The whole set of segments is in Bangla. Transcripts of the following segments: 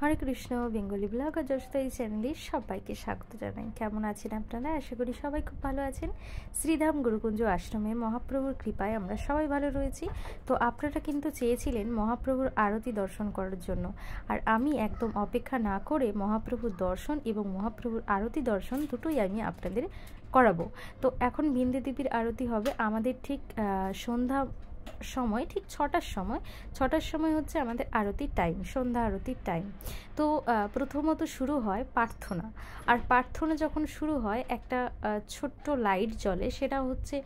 হরে কৃষ্ণ বেঙ্গলি ব্লগ আর যশোদা এই চ্যানেলে সবাইকে স্বাগত জানাই। কেমন আছেন আপনারা? আশা করি সবাই খুব ভালো আছেন। শ্রীধাম গুরুকুঞ্জ আশ্রমে মহাপ্রভুর কৃপায় আমরা সবাই ভালো রয়েছি। তো আপনারা কিন্তু চেয়েছিলেন মহাপ্রভুর আরতি দর্শন করার জন্য, আর আমি একদম অপেক্ষা না করে মহাপ্রভুর দর্শন এবং মহাপ্রভুর আরতি দর্শন দুটোই আমি আপনাদের করাবো। তো এখন বিন্দু দেবীর আরতি হবে আমাদের ঠিক সন্ধ্যা সময়, ঠিক ছটার সময় হচ্ছে আমাদের আরতির টাইম, সন্ধ্যা আরতির টাইম। তো প্রথমত শুরু হয় প্রার্থনা, আর প্রার্থনা যখন শুরু হয় একটা ছোট্ট লাইট জ্বলে, সেটা হচ্ছে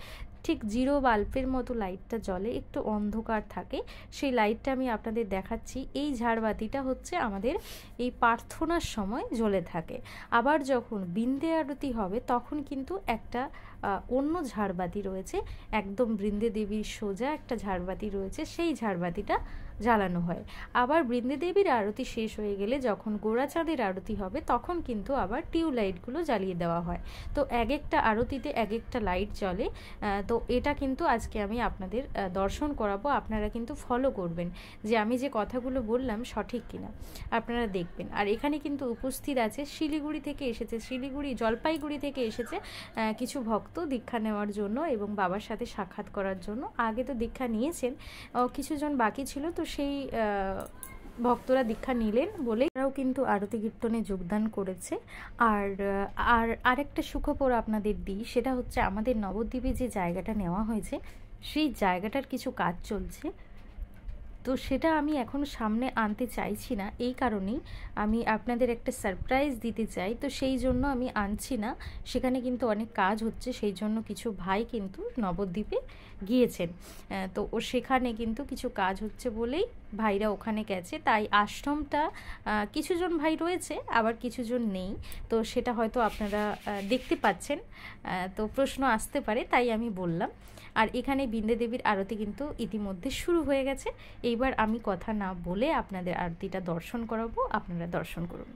ঠিক 0 বাল্বের মতো লাইটটা জ্বলে, একটু অন্ধকার থাকে। সেই লাইটটা আমি আপনাদের দেখাচ্ছি। এই ঝাড়বাতিটা হচ্ছে আমাদের এই প্রার্থনার সময় জ্বলে থাকে। আবার যখন বৃন্দে আরতি হবে তখন কিন্তু একটা অন্য ঝাড়বাতি রয়েছে, একদম বৃন্দে দেবীর সোজা একটা ঝাড়বাতি রয়েছে, সেই ঝাড়বাতিটা জ্বালানো হয়। আবার বৃন্দে দেবীর আরতি শেষ হয়ে গেলে যখন গোড়াচাঁদের আরতি হবে তখন কিন্তু আবার টিউবলাইটগুলো জ্বালিয়ে দেওয়া হয়। তো এক একটা আরতিতে এক একটা লাইট জ্বলে। তো এটা কিন্তু আজকে আমি আপনাদের দর্শন করাবো। আপনারা কিন্তু ফলো করবেন যে আমি যে কথাগুলো বললাম সঠিক কিনা, আপনারা দেখবেন। আর এখানে কিন্তু উপস্থিত আছে শিলিগুড়ি থেকে এসেছে, জলপাইগুড়ি থেকে এসেছে কিছু ভক্ত দীক্ষা নেওয়ার জন্য এবং বাবার সাথে সাক্ষাৎ করার জন্য। আগে তো দীক্ষা নিয়েছেন, কিছুজন বাকি ছিল, তো সেই ভক্তরা দীক্ষা নিলেন বলে তারাও কিন্তু আরতি কীর্তনে যোগদান করেছে। আর আরেকটা সুখবর আপনাদের দিই, সেটা হচ্ছে আমাদের নবদ্বীপে যে জায়গাটা নেওয়া হয়েছে সেই জায়গাটার কিছু কাজ চলছে। তো সেটা আমি এখন সামনে আনতে চাইছি না, এই কারণেই আমি আপনাদের একটা সারপ্রাইজ দিতে চাই। তো সেই জন্য আমি আনছি না, সেখানে কিন্তু অনেক কাজ হচ্ছে, সেই জন্য কিছু ভাই কিন্তু নবদ্বীপে গিয়েছেন। তো সেখানে কিন্তু কিছু কাজ হচ্ছে বলেই ভাইরা ওখানে গেছে। তাই আশ্রমটা কিছুজন ভাই রয়েছে, আবার কিছুজন নেই। তো সেটা হয়তো আপনারা দেখতে পাচ্ছেন, তো প্রশ্ন আসতে পারে, তাই আমি বললাম। আর এখানে বৃন্দে দেবীর আরতি কিন্তু ইতিমধ্যে শুরু হয়ে গেছে। এইবার আমি কথা না বলে আপনাদের আরতিটা দর্শন করাবো, আপনারা দর্শন করুন।